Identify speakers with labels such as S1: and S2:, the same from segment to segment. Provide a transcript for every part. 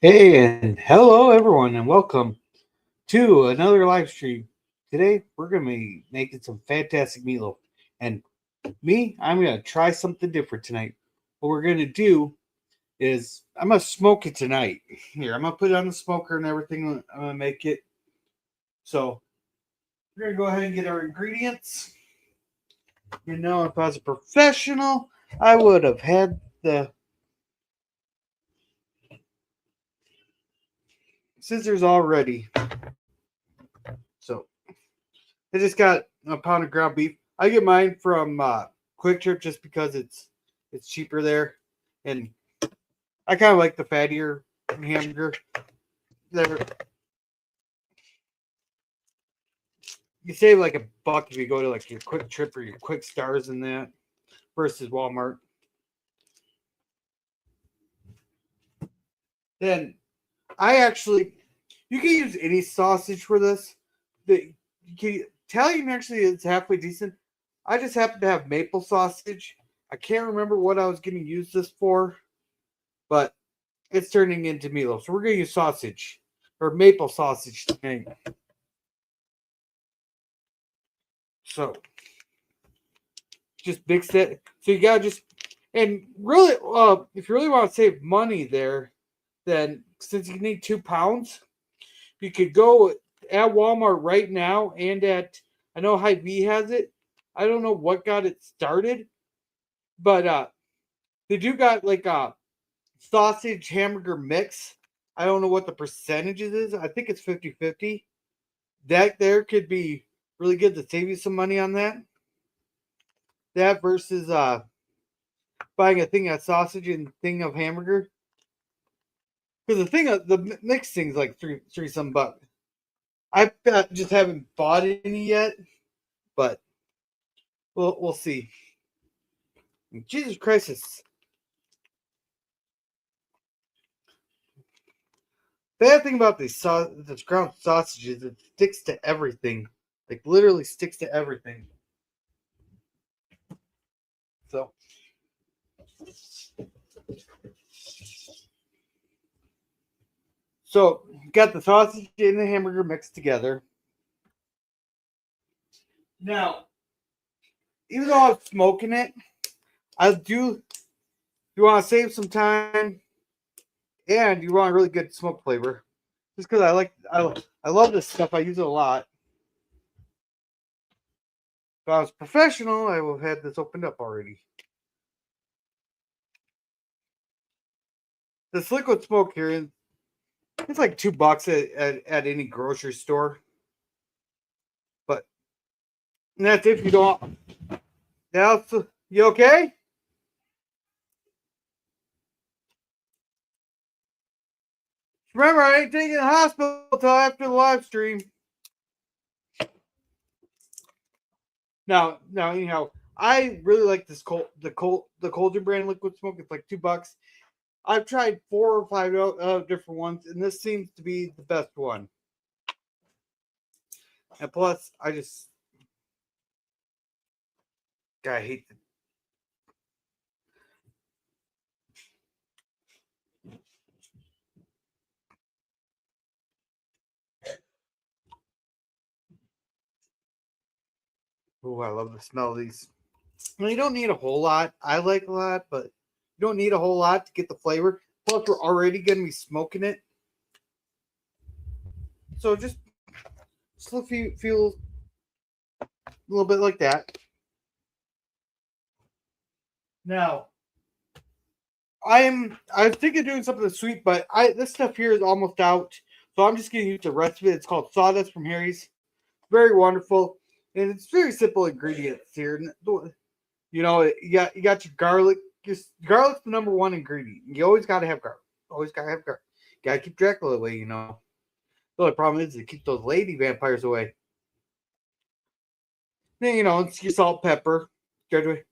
S1: Hey, and hello everyone, and welcome to another live stream. Today we're gonna be making some fantastic meatloaf, and I'm gonna try something different tonight. What we're gonna do is I'm gonna smoke it tonight. Here, I'm gonna put it on the smoker and everything. I'm gonna make it. So we're gonna go ahead and get our ingredients. If I was a professional, I would have had the scissors already. So I just got a pound of ground beef. I get mine from Quick Trip just because it's cheaper there, and I kind of like the fattier hamburger. There, you save like a buck if you go to like your Quick Trip or your Quick Stars and that versus Walmart. Then I actually, you can use any sausage for this. The Italian actually is halfway decent. I just happen to have maple sausage. I can't remember what I was going to use this for, but it's turning into meatloaf. So we're going to use sausage or maple sausage tonight. So just mix it. So you got to just, and really, if you really want to save money there, then since you need 2 pounds, you could go at Walmart right now and I know Hy-Vee has it. I don't know what got it started, but they do got like a sausage hamburger mix. I don't know what the percentages is. I think it's 50-50. That there could be really good to save you some money on that. That versus buying a thing of sausage and thing of hamburger. Because the mixed thing's like three some bucks. I just haven't bought any yet, but we'll see. Jesus Christ, bad thing about this ground sausage is it sticks to everything. Like literally sticks to everything. So got the sausage and the hamburger mixed together. Now, even though I'm smoking it, I do you want to save some time and you want a really good smoke flavor. Just because I love this stuff, I use it a lot. If I was professional, I would have had this opened up already. This liquid smoke here, it's like $2 at any grocery store. But that's if you don't. Now, you okay? Remember, I ain't taking the hospital till after the live stream. Now, anyhow, I really like this the Colder brand liquid smoke. It's like $2. I've tried 4 or 5 different ones, and this seems to be the best one. And plus, I hate the. Oh, I love the smell of these. Well, you don't need a whole lot. I like a lot, but you don't need a whole lot to get the flavor. Plus, we're already going to be smoking it. So just feel a little bit like that. Now, I was thinking of doing something sweet, but this stuff here is almost out. So I'm just going to use the rest of it. It's called Sawdust from Harry's. Very wonderful. And it's very simple ingredients here. You got your garlic. Garlic's the number one ingredient. You always got to have garlic. Always got to have garlic. Got to keep Dracula away. The only problem is to keep those lady vampires away. Then, it's your salt, pepper. Graduate.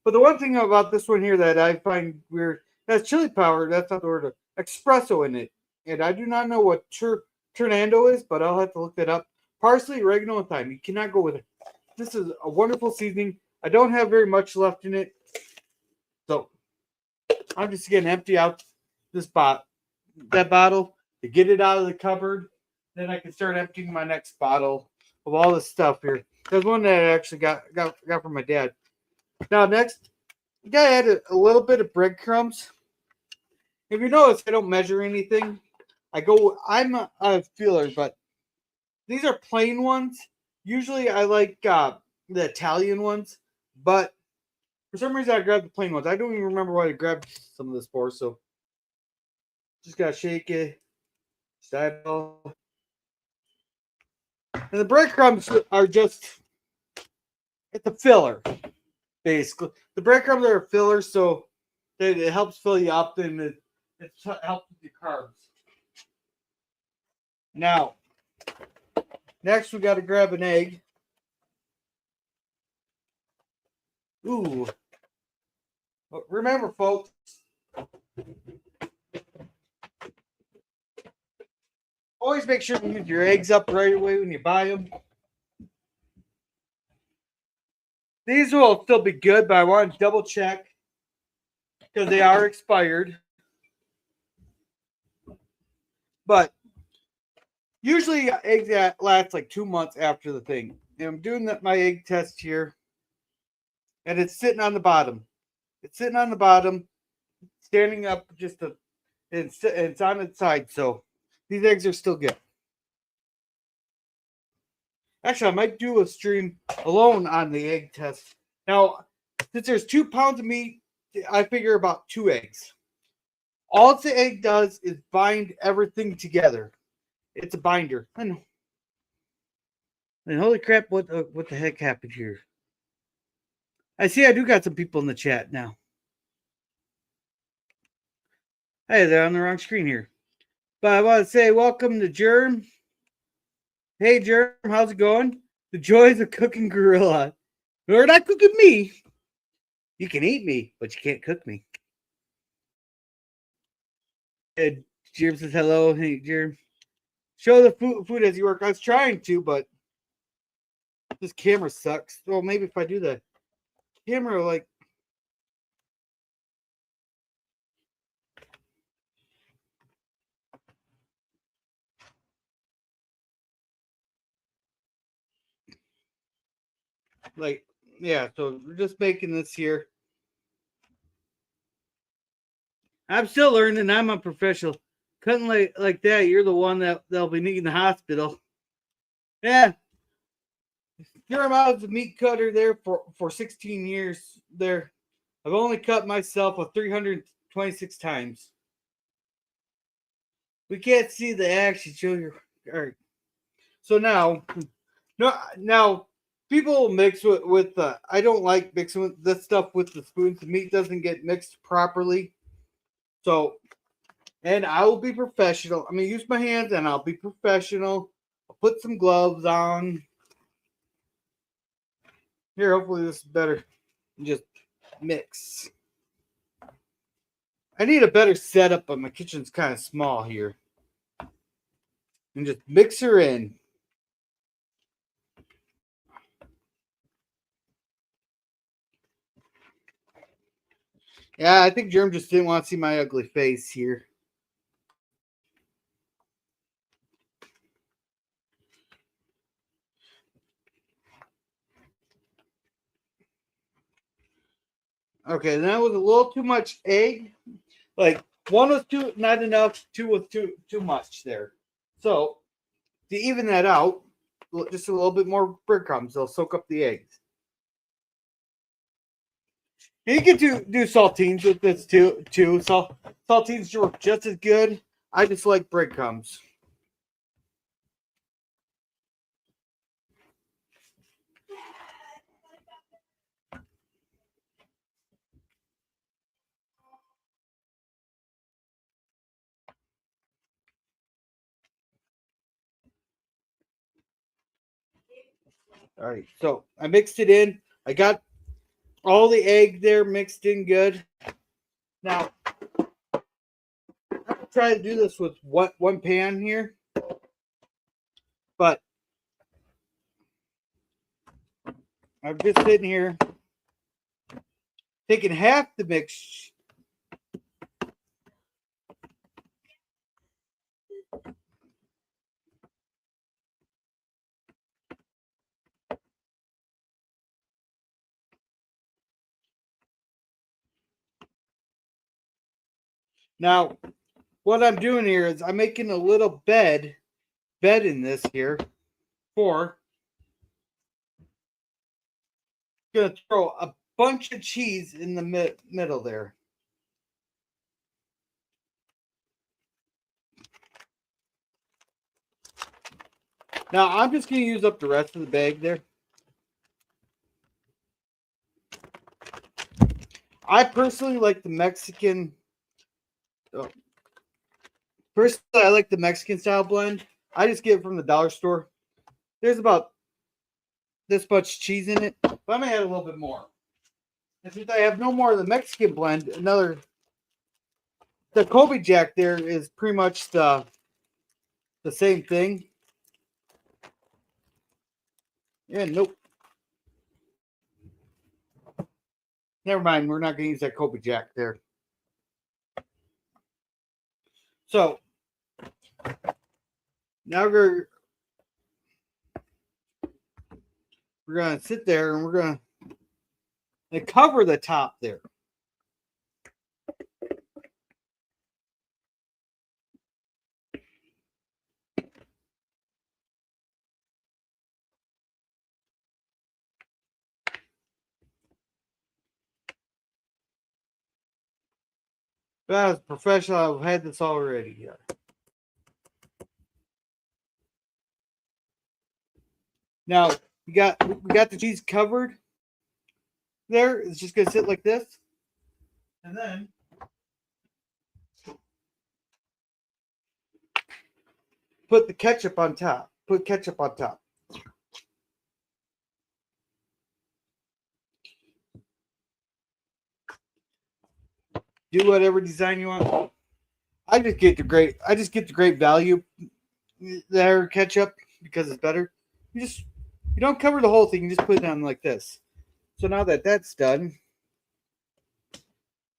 S1: But the one thing about this one here that I find weird, that's chili powder. That's not the word. Espresso in it. And I do not know what Ternando is, but I'll have to look that up. Parsley, oregano, and thyme. You cannot go with it. This is a wonderful seasoning. I don't have very much left in it. So I'm just going to empty out this that bottle to get it out of the cupboard. Then I can start emptying my next bottle of all this stuff here. There's one that I actually got from my dad. Now next, you gotta add a little bit of breadcrumbs. If you notice, I don't measure anything. I'm a feeler, but these are plain ones. Usually I like the Italian ones, but for some reason I grabbed the plain ones. I don't even remember what I grabbed some of this for, so just gotta shake it. And the breadcrumbs are just, it's a filler, basically. The breadcrumbs are a filler, so it helps fill you up and it helps with your carbs. Now, next we got to grab an egg. Ooh. But remember, folks, always make sure you use your eggs up right away when you buy them. These will still be good, but I want to double check because they are expired. But usually eggs that last like 2 months after the thing. And I'm doing my egg test here, and it's sitting on the bottom. It's sitting on the bottom, standing up it's on its side. So these eggs are still good. Actually, I might do a stream alone on the egg test. Now, since there's 2 pounds of meat, I figure about 2 eggs. All the egg does is bind everything together. It's a binder. And holy crap, what the heck happened here? I see I do got some people in the chat now. Hey, they're on the wrong screen here. But I want to say welcome to Germ. Hey, Germ, how's it going? The joys of cooking gorilla. You're not cooking me. You can eat me, but you can't cook me. Germ says hello. Hey, Germ. Show the food as you work. I was trying to, but this camera sucks. Well, maybe if I do the camera, like, yeah, so we're just making this here. I'm still learning. I'm a professional. Cutting like that, you're the one that'll be needing the hospital. Yeah. You're about the meat cutter there for 16 years there. I've only cut myself 326 times. We can't see the action. Show your. All right. So now people mix with I don't like mixing with this stuff with the spoons. The meat doesn't get mixed properly. So, and I will be professional. I'm gonna use my hands and I'll be professional. I'll put some gloves on. Here, hopefully this is better. Just mix. I need a better setup, but my kitchen's kind of small here. And just mix her in. Yeah, I think Germ just didn't want to see my ugly face here. Okay, that was a little too much egg. Like, 1 was not enough, 2 was too much there. So to even that out, just a little bit more breadcrumbs. They'll soak up the eggs. And you can do saltines with this too. So saltines work just as good. I just like breadcrumbs. All right, so I mixed it in. I got all the egg there mixed in good. Now, I'm gonna try to do this with one pan here, but I'm just sitting here taking half the mix. Now, what I'm doing here is I'm making a little bed in this here for gonna throw a bunch of cheese in the middle there. Now I'm just gonna use up the rest of the bag there. I personally like the Mexican. Personally, I like the Mexican style blend. I just get it from the dollar store. There's about this much cheese in it, but I'm gonna add a little bit more. And since I have no more of the Mexican blend, the Kobe Jack there is pretty much the same thing. Yeah, nope. Never mind, we're not gonna use that Kobe Jack there. So now we're gonna sit there and we're gonna cover the top there. As a professional, I've had this already. Yeah. Now we got the cheese covered there. It's just gonna sit like this, and then put the ketchup on top. Put ketchup on top. Do whatever design you want. I just get the great value there ketchup because it's better. You don't cover the whole thing. You just put it on like this. So now that that's done,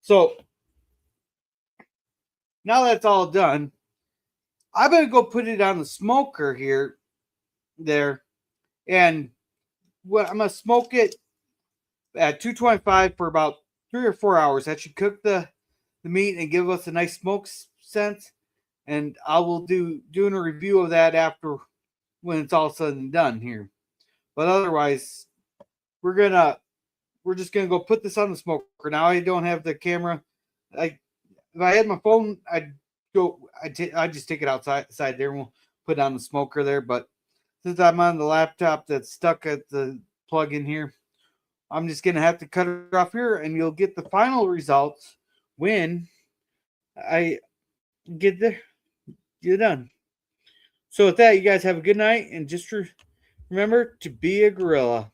S1: so now that's all done, I'm gonna go put it on the smoker here, there, and I'm gonna smoke it at 225 for about 3 or 4 hours. That should cook the meat and give us a nice smoke sense. And I will doing a review of that after when it's all said and done here. But otherwise, we're just gonna go put this on the smoker. Now I don't have the camera. If I had my phone, I'd just take it outside there and we'll put it on the smoker there. But since I'm on the laptop that's stuck at the plug in here, I'm just gonna have to cut it off here, and you'll get the final results when I get done. So with that, you guys have a good night, and just remember to be a gorilla.